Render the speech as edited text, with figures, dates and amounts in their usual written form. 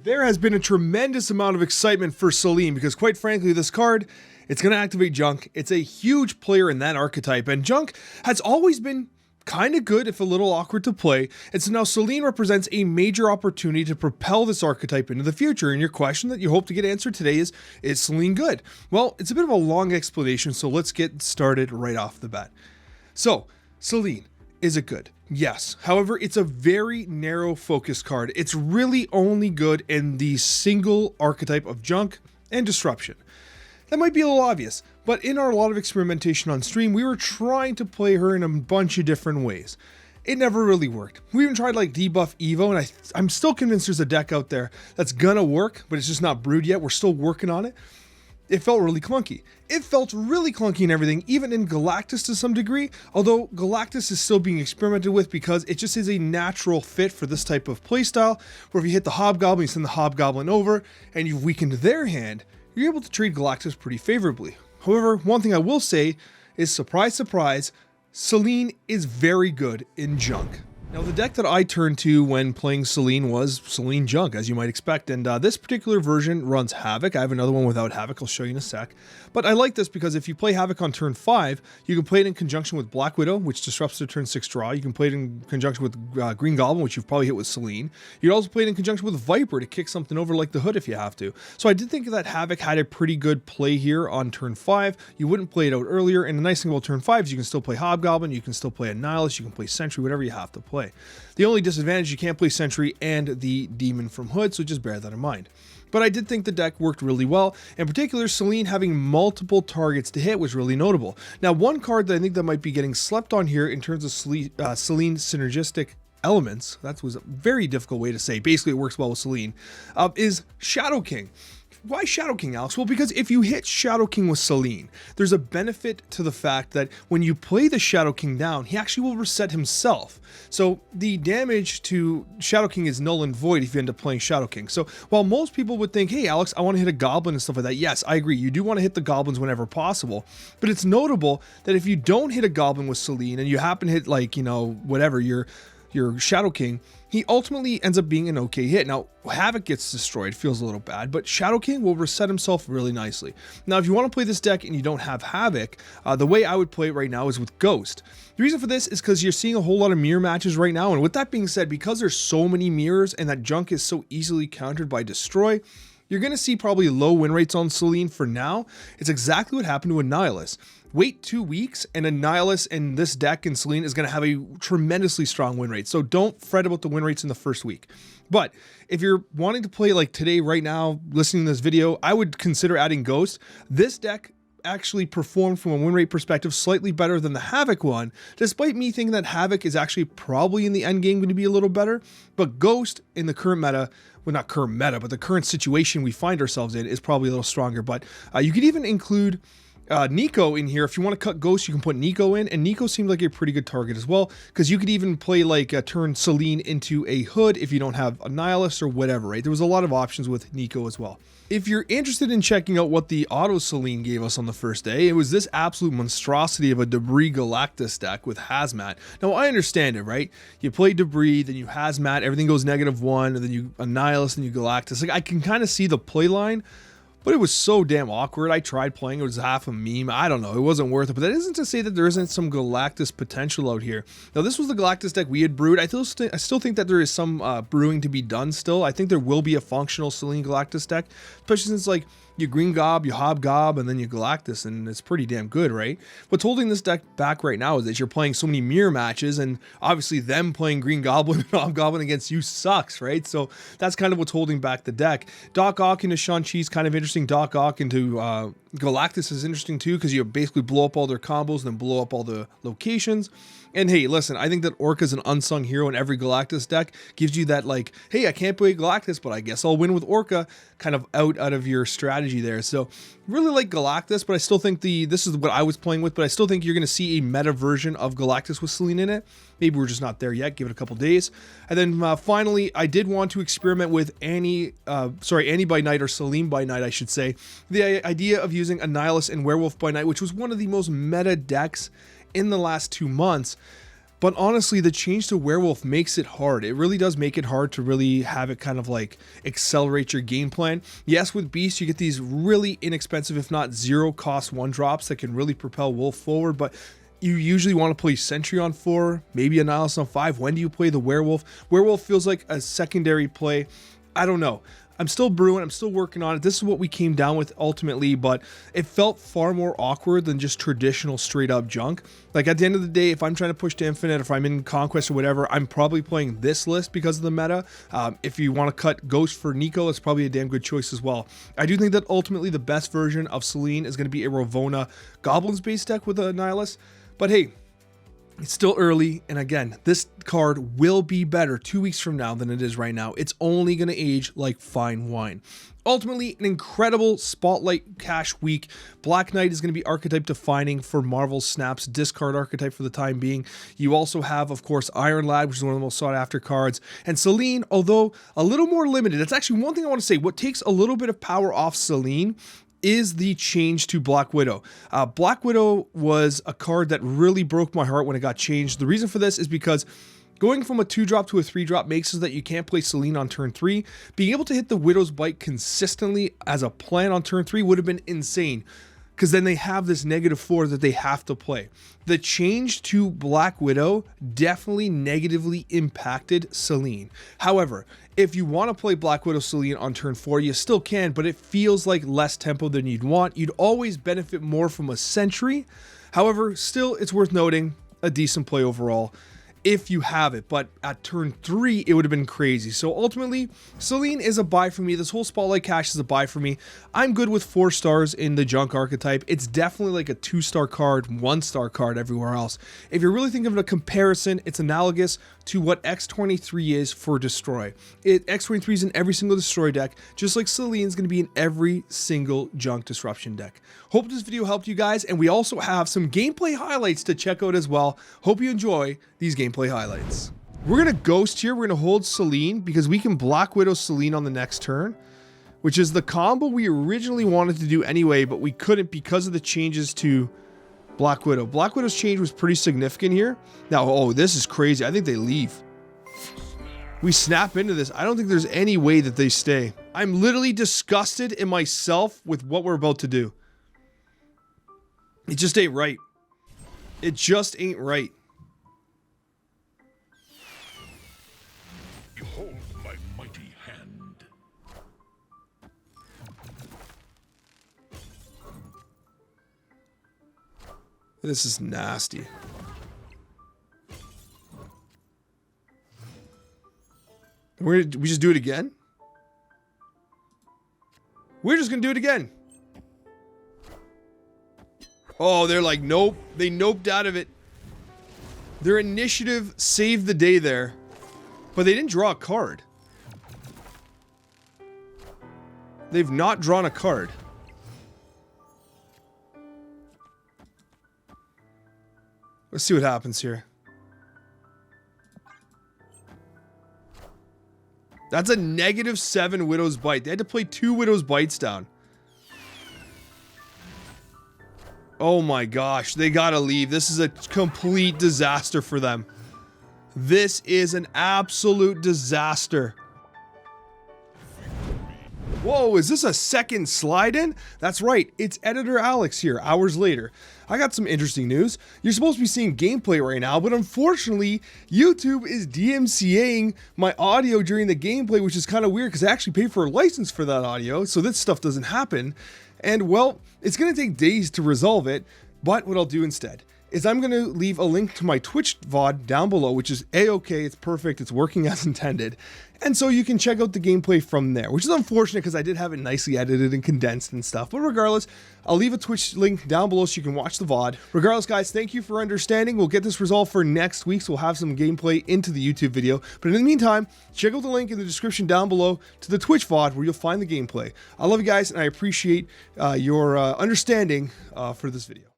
There has been a tremendous amount of excitement for Selene because quite frankly, this card, it's going to activate Junk. It's a huge player in that archetype, and Junk has always been kind of good if a little awkward to play, and so now Selene represents a major opportunity to propel this archetype into the future. And your question that you hope to get answered today is Selene good? Well, it's a bit of a long explanation, so let's get started right off the bat. So, Selene, is it good? Yes. However, it's a very narrow focus card. It's really only good in the single archetype of Junk and Disruption. That might be a little obvious, but in our lot of experimentation on stream, we were trying to play her in a bunch of different ways. It never really worked. We even tried like debuff Evo, and I'm still convinced there's a deck out there that's gonna work, but it's just not brewed yet. We're still working on it. It felt really clunky. It felt really clunky and everything, even in Galactus to some degree, although Galactus is still being experimented with because it just is a natural fit for this type of playstyle, where if you hit the Hobgoblin, you send the Hobgoblin over, and you've weakened their hand, you're able to treat Galactus pretty favorably. However, one thing I will say is, surprise, surprise, Selene is very good in Junk. Now, the deck that I turned to when playing Selene was Selene Junk, as you might expect, and this particular version runs Havok. I have another one without Havok, I'll show you in a sec. But I like this because if you play Havok on turn 5, you can play it in conjunction with Black Widow, which disrupts the turn 6 draw. You can play it in conjunction with Green Goblin, which you've probably hit with Selene. You'd also play it in conjunction with Viper to kick something over like the Hood if you have to. So I did think that Havok had a pretty good play here on turn 5. You wouldn't play it out earlier, and the nice thing about turn 5 is you can still play Hobgoblin, you can still play Annihilus, you can play Sentry, whatever you have to play. The only disadvantage, you can't play Sentry and the Demon from Hood, so just bear that in mind. But I did think the deck worked really well. In particular, Selene having multiple targets to hit was really notable. Now, one card that I think that might be getting slept on here in terms of Selene synergistic elements, that was a very difficult way to say, basically it works well with Selene, is Shadow King. Why Shadow King, Alex? Well, because if you hit Shadow King with Selene, there's a benefit to the fact that when you play the Shadow King down, he actually will reset himself. So the damage to Shadow King is null and void if you end up playing Shadow King. So while most people would think, hey, Alex, I want to hit a Goblin and stuff like that, yes, I agree. You do want to hit the Goblins whenever possible. But it's notable that if you don't hit a Goblin with Selene and you happen to hit, like, you know, whatever, your Shadow King, he ultimately ends up being an okay hit. Now, Havok gets destroyed, feels a little bad, but Shadow King will reset himself really nicely. Now, if you want to play this deck and you don't have Havok, the way I would play it right now is with Ghost. The reason for this is because you're seeing a whole lot of mirror matches right now, and with that being said, because there's so many mirrors and that Junk is so easily countered by Destroy, you're going to see probably low win rates on Selene for now. It's exactly what happened to Annihilus. Wait 2 weeks and Annihilus in this deck in Selene is going to have a tremendously strong win rate. So don't fret about the win rates in the first week. But if you're wanting to play like today, right now, listening to this video, I would consider adding Ghost. This deck actually performed from a win rate perspective slightly better than the Havok one, despite me thinking that Havok is actually probably in the end game going to be a little better. But Ghost in the current meta, well, not current meta, but the current situation we find ourselves in is probably a little stronger. But you could even include Nico in here. If you want to cut Ghost, you can put Nico in, and Nico seemed like a pretty good target as well, because you could even play like turn Selene into a Hood if you don't have Annihilus or whatever, right? There was a lot of options with Nico as well. If you're interested in checking out what the auto Selene gave us on the first day, it was this absolute monstrosity of a Debris Galactus deck with Hazmat. Now, I understand it, right? You play Debris, then you Hazmat, everything goes -1, and then you Annihilus, and you Galactus. Like, I can kind of see the play line, but it was so damn awkward. I tried playing, it was half a meme. I don't know, it wasn't worth it. But that isn't to say that there isn't some Galactus potential out here. Now, this was the Galactus deck we had brewed. I still think that there is some brewing to be done still. I think there will be a functional Selene Galactus deck, especially since, like, you Green Gob, you Hobgob, and then you Galactus, and it's pretty damn good, right? What's holding this deck back right now is that you're playing so many mirror matches, and obviously them playing Green Goblin and Hobgoblin against you sucks, right? So that's kind of what's holding back the deck. Doc Ock into Shang-Chi is kind of interesting. Doc Ock into Galactus is interesting too, because you basically blow up all their combos and then blow up all the locations. And hey, listen, I think that Orca's an unsung hero in every Galactus deck. Gives you that, like, hey, I can't play Galactus, but I guess I'll win with Orca, kind of out of your strategy there. So really like Galactus, but I still think this is what I was playing with, but I still think you're going to see a meta version of Galactus with Selene in it. Maybe we're just not there yet. Give it a couple days. And then finally, I did want to experiment with Annie by Night, or Selene by Night, I should say. The idea of using Annihilus and Werewolf by Night, which was one of the most meta decks in the last 2 months. But honestly, the change to werewolf makes it hard. It really does make it hard to really have it kind of like accelerate your game plan. Yes, with beast you get these really inexpensive, if not zero cost one drops that can really propel wolf forward, but you usually want to play sentry on 4, maybe a nihilist on 5. When do you play the werewolf? Werewolf feels like a secondary play. I don't know. I'm still brewing, I'm still working on it. This is what we came down with ultimately, but it felt far more awkward than just traditional straight up junk. Like at the end of the day, if I'm trying to push to infinite, or if I'm in conquest or whatever, I'm probably playing this list because of the meta. If you want to cut ghost for Nico, it's probably a damn good choice as well. I do think that ultimately the best version of Selene is going to be a Ravona goblins based deck with a nihilist, but hey, it's still early, and again, this card will be better 2 weeks from now than it is right now. It's only going to age like fine wine. Ultimately, an incredible Spotlight Cash week. Black Knight is going to be archetype defining for Marvel Snap's discard archetype for the time being. You also have, of course, Iron Lad, which is one of the most sought after cards. And Selene, although a little more limited, it's actually one thing I want to say. What takes a little bit of power off Selene is the change to Black Widow. Black Widow was a card that really broke my heart when it got changed. The reason for this is because going from a 2-drop to a 3-drop makes it so that you can't play Selene on turn 3. Being able to hit the Widow's Bite consistently as a plan on turn 3 would have been insane, because then they have this -4 that they have to play. The change to Black Widow definitely negatively impacted Selene. However, if you want to play Black Widow Selene on turn 4, you still can, but it feels like less tempo than you'd want. You'd always benefit more from a sentry. However, still, it's worth noting, a decent play overall if you have it, but at turn 3 it would have been crazy. So ultimately, Selene is a buy for me. This whole Spotlight Cash is a buy for me. I'm good with 4 stars in the junk archetype. It's definitely like a 2-star card, 1-star card everywhere else. If you're really thinking of a comparison, it's analogous to what X23 is for Destroy. X23 is in every single Destroy deck, just like Selene's going to be in every single junk disruption deck. Hope this video helped you guys, and we also have some gameplay highlights to check out as well. Hope you enjoy these gameplay highlights. We're going to ghost here. We're going to hold Selene because we can Black Widow Selene on the next turn, which is the combo we originally wanted to do anyway, but we couldn't because of the changes to Black Widow. Black Widow's change was pretty significant here. Now, oh, this is crazy. I think they leave. We snap into this. I don't think there's any way that they stay. I'm literally disgusted in myself with what we're about to do. It just ain't right. It just ain't right. Behold my mighty hand. This is nasty. We just do it again? We're just gonna do it again. Oh, they're like, nope. They noped out of it. Their initiative saved the day there. But they didn't draw a card. They've not drawn a card. Let's see what happens here. That's a -7 Widow's Bite. They had to play 2 Widow's Bites down. Oh my gosh, they gotta leave. This is a complete disaster for them. This is an absolute disaster. Whoa, is this a second slide in? That's right, it's Editor Alex here, hours later. I got some interesting news. You're supposed to be seeing gameplay right now, but unfortunately, YouTube is DMCAing my audio during the gameplay, which is kind of weird because I actually paid for a license for that audio, so this stuff doesn't happen. And well, it's gonna take days to resolve it, but what I'll do instead is I'm gonna leave a link to my Twitch VOD down below, which is a-okay, it's perfect, it's working as intended. And so you can check out the gameplay from there, which is unfortunate because I did have it nicely edited and condensed and stuff. But regardless, I'll leave a Twitch link down below so you can watch the VOD. Regardless, guys, thank you for understanding. We'll get this resolved for next week, so we'll have some gameplay into the YouTube video. But in the meantime, check out the link in the description down below to the Twitch VOD where you'll find the gameplay. I love you guys, and I appreciate your understanding for this video.